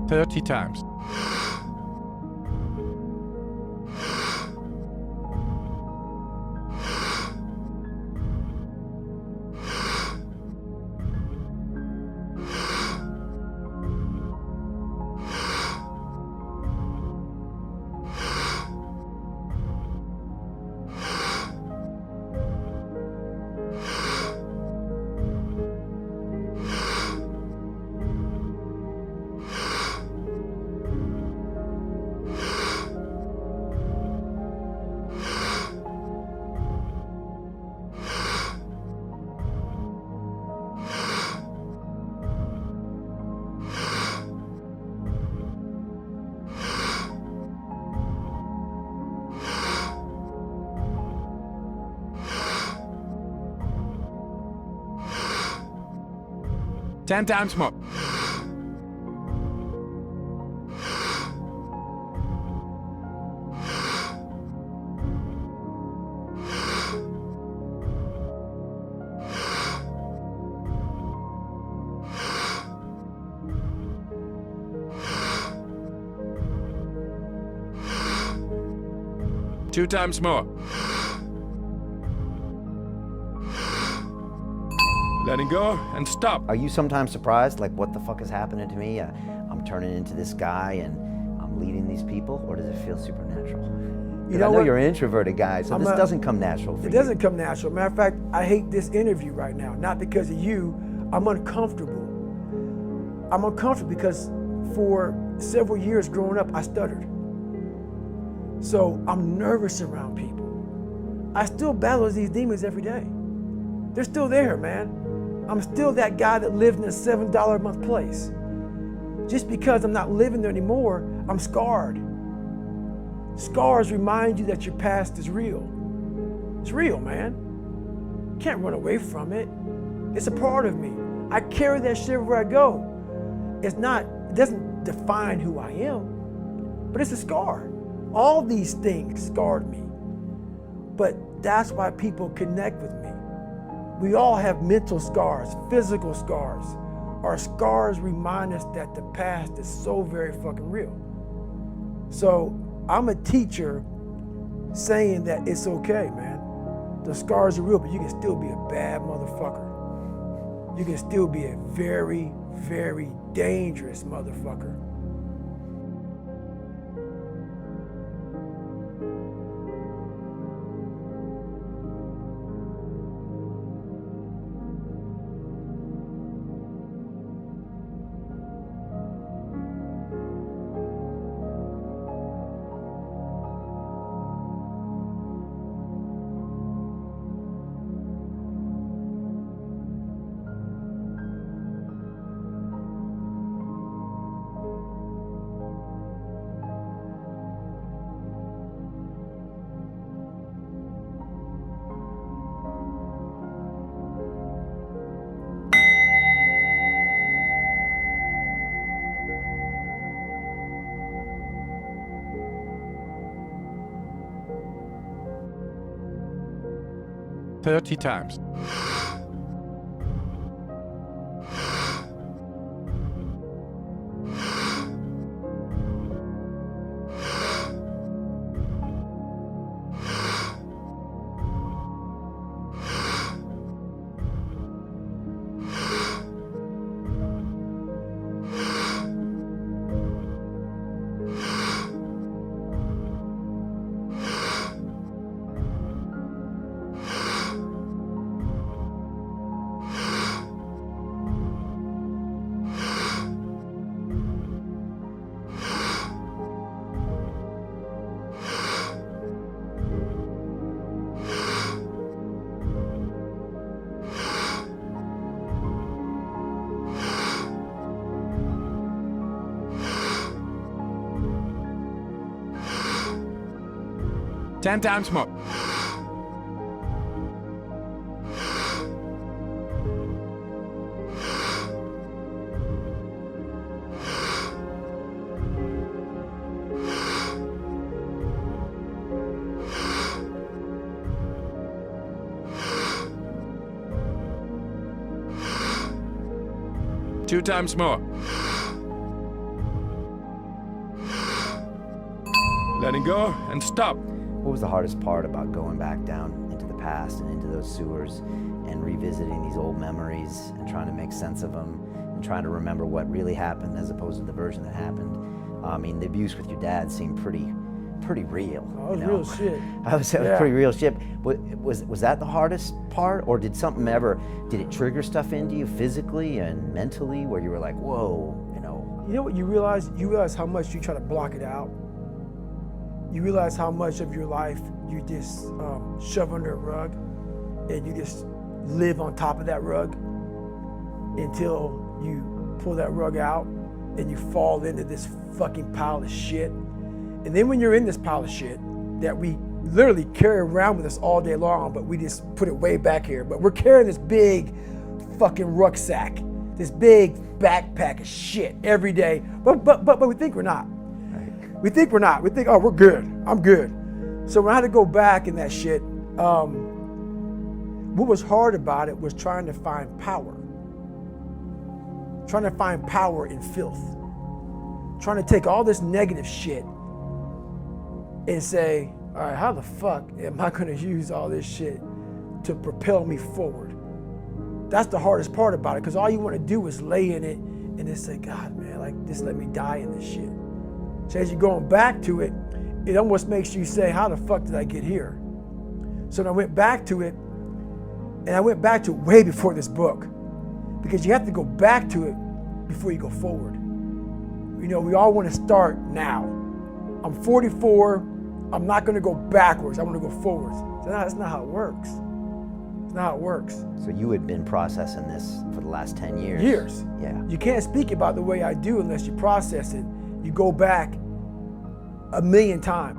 30 times. Ten times more. Two times more. Letting go and stop. Are you sometimes surprised, like, what the fuck is happening to me? I'm turning into this guy and I'm leading these people, or does it feel supernatural? I know you're an introverted guy, so this doesn't come natural for you. It doesn't come natural. Matter of fact, I hate this interview right now, not because of you. I'm uncomfortable. I'm uncomfortable because for several years growing up, I stuttered. So I'm nervous around people. I still battle these demons every day. They're still there, man. I'm still that guy that lived in a $7 a month place. Just because I'm not living there anymore, I'm scarred. Scars remind you that your past is real. It's real, man. You can't run away from it. It's a part of me. I carry that shit everywhere I go. It doesn't define who I am, but it's a scar. All these things scarred me. But that's why people connect with me. We all have mental scars, physical scars. Our scars remind us that the past is so very fucking real. So I'm a teacher saying that it's okay, man. The scars are real, but you can still be a bad motherfucker. You can still be a very, very dangerous motherfucker. Thirty times. Ten times more. Two times more. Letting go and stop. What was the hardest part about going back down into the past and into those sewers and revisiting these old memories and trying to make sense of them and trying to remember what really happened as opposed to the version that happened? I mean, the abuse with your dad seemed pretty real. Oh, it was real shit. That was pretty real shit. Was that the hardest part, or did it trigger stuff into you physically and mentally where you were like, whoa, you know? You know what you realize? You realize how much you try to block it out. You realize how much of your life you just shove under a rug and you just live on top of that rug until you pull that rug out and you fall into this fucking pile of shit. And then when you're in this pile of shit that we literally carry around with us all day long, but we just put it way back here, but we're carrying this big fucking rucksack, this big backpack of shit every day, but we think we're not. Right. We think we're not. We think, oh, we're good. I'm good. So when I had to go back in that shit, what was hard about it was trying to find power. Trying to find power in filth. Trying to take all this negative shit and say, all right, how the fuck am I gonna use all this shit to propel me forward? That's the hardest part about it, because all you wanna do is lay in it and just say, God, man, like, just let me die in this shit. So as you're going back to it, it almost makes you say, how the fuck did I get here? So then I went back to it, and I went back to it way before this book, because you have to go back to it before you go forward. You know, we all wanna start now. I'm 44, I'm not gonna go backwards, I wanna go forwards. So that's not how it works. It's not how it works. So you had been processing this for the last 10 years? Years. Yeah. You can't speak about the way I do unless you process it. You go back 1,000,000 times.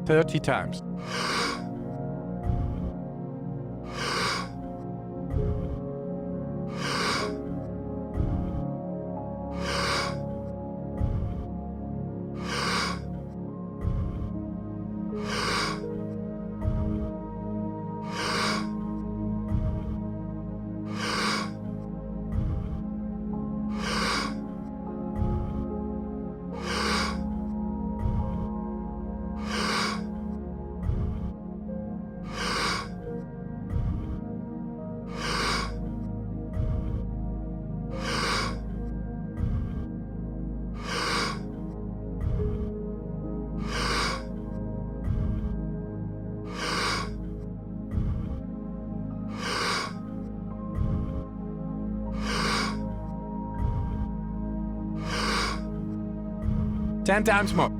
"30 times. "10 times more.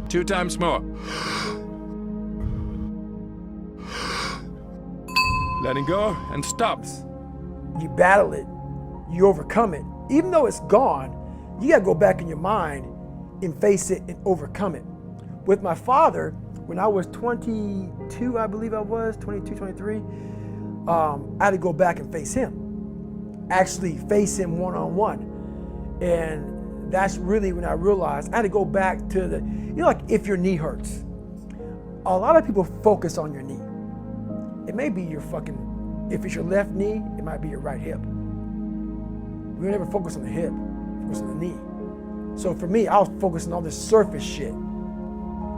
"2 times more. Letting go and stop. You battle it, you overcome it. Even though it's gone, you gotta go back in your mind and face it and overcome it. With my father, when I was 22, I believe I was, 22, 23, I had to go back and face him. Actually face him one-on-one. And that's really when I realized I had to go back to the, you know, like if your knee hurts. A lot of people focus on your knee. It may be your fucking, if it's your left knee, it might be your right hip. We never focus on the hip, focus on the knee. So for me, I was focusing on this surface shit.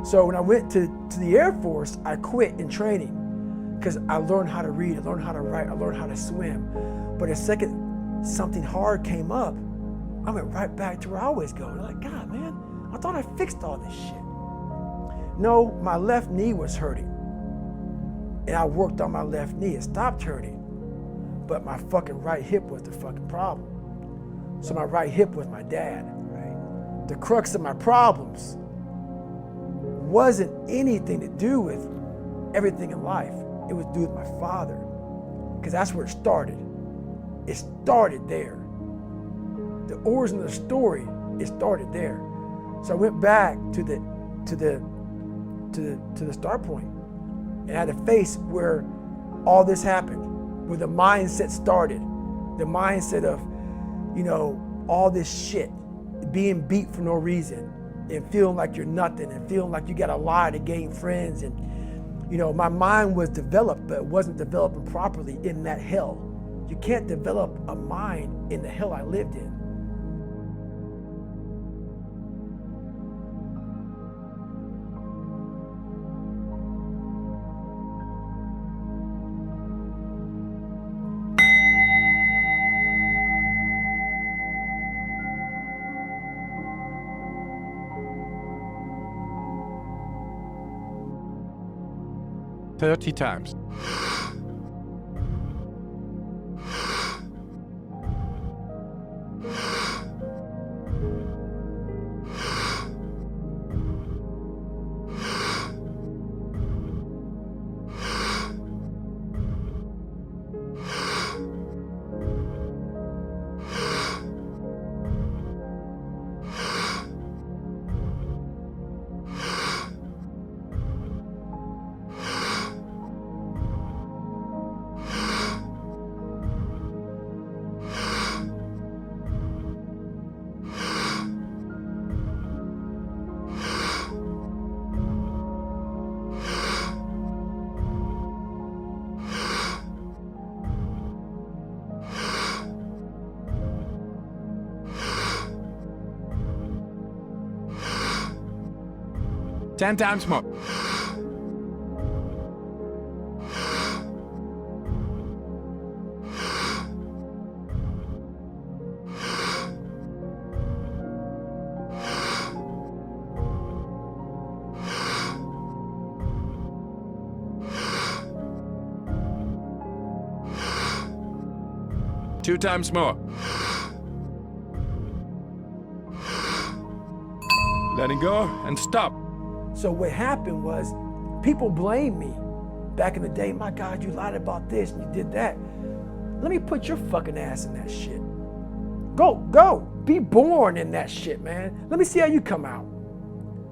So when I went to the Air Force, I quit in training because I learned how to read, I learned how to write, I learned how to swim. But the second something hard came up, I went right back to where I always go. And I'm like, God, man, I thought I fixed all this shit. No, my left knee was hurting. And I worked on my left knee, it stopped hurting. But my fucking right hip was the fucking problem. So my right hip was my dad, right? The crux of my problems wasn't anything to do with everything in life. It was to do with my father, because that's where it started. It started there. The origin of the story, it started there. So I went back to the start point, and I had to face where all this happened, where the mindset started, the mindset of, all this shit, being beat for no reason, and feeling like you're nothing, and feeling like you got to lie to gain friends, and my mind was developed, but it wasn't developing properly in that hell. You can't develop a mind in the hell I lived in. Thirty times. Ten times more. Two times more. Letting go and stop. So what happened was, people blamed me back in the day. My God, you lied about this and you did that. Let me put your fucking ass in that shit. Go, be born in that shit, man. Let me see how you come out.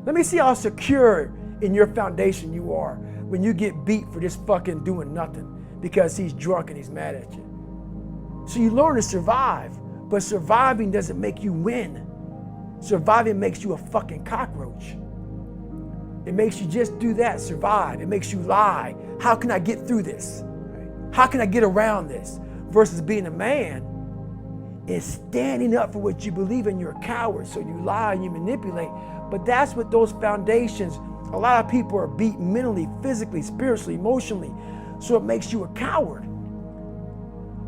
Let me see how secure in your foundation you are when you get beat for just fucking doing nothing because he's drunk and he's mad at you. So you learn to survive, but surviving doesn't make you win. Surviving makes you a fucking cockroach. It makes you just do that, survive. It makes you lie. How can I get through this? How can I get around this? Versus being a man is standing up for what you believe in. You're a coward, so you lie and you manipulate. But that's what those foundations, a lot of people are beat mentally, physically, spiritually, emotionally. So it makes you a coward.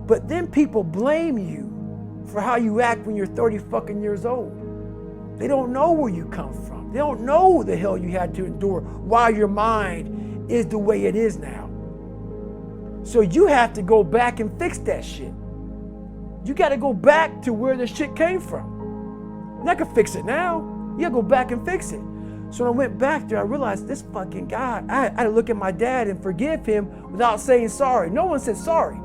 But then people blame you for how you act when you're 30 fucking years old. They don't know where you come from. They don't know the hell you had to endure, why your mind is the way it is now. So you have to go back and fix that shit. You got to go back to where the shit came from. You're not going to fix it now. You got to go back and fix it. So when I went back there, I realized this fucking guy, I had to look at my dad and forgive him without saying sorry. No one said sorry.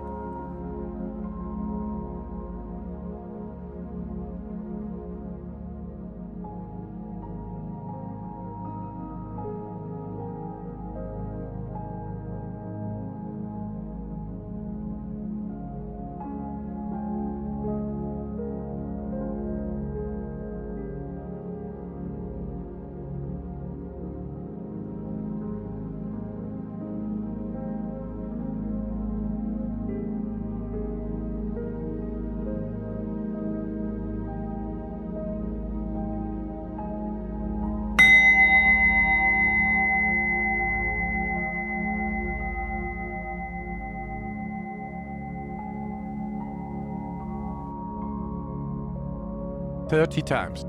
Thirty times.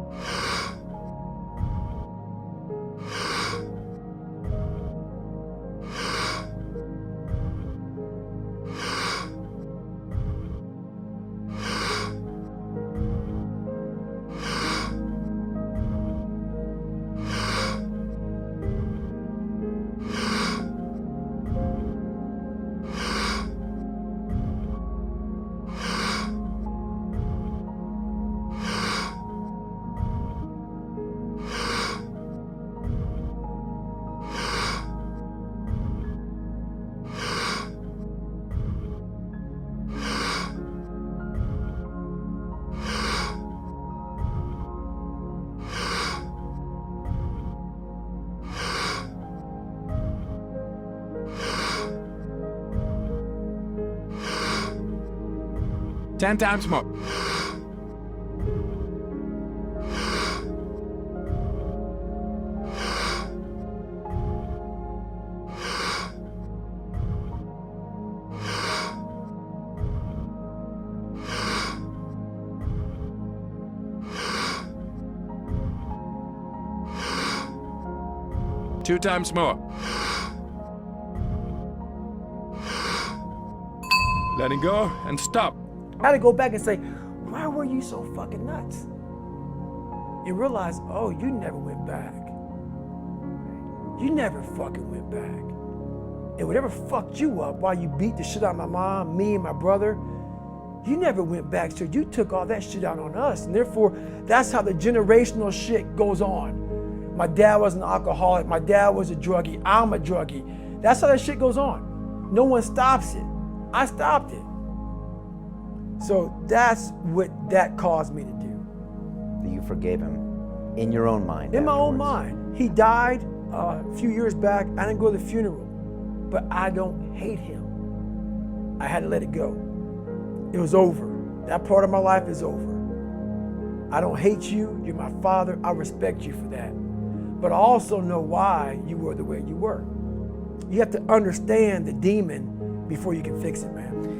10 times more. Two times more. Letting go and stop. I had to go back and say, why were you so fucking nuts? And realize, oh, you never went back. You never fucking went back. And whatever fucked you up while you beat the shit out of my mom, me and my brother, you never went back. So you took all that shit out on us. And therefore, that's how the generational shit goes on. My dad was an alcoholic. My dad was a druggie. I'm a druggie. That's how that shit goes on. No one stops it. I stopped it. So that's what that caused me to do. You forgave him in your own mind. In my own afterwards. mind. He died a few years back. I didn't go to the funeral, but I don't hate him. I had to let it go. It was over. That part of my life is over. I don't hate you. You're my father. I respect you for that. But I also know why you were the way you were. You have to understand the demon before you can fix it, man.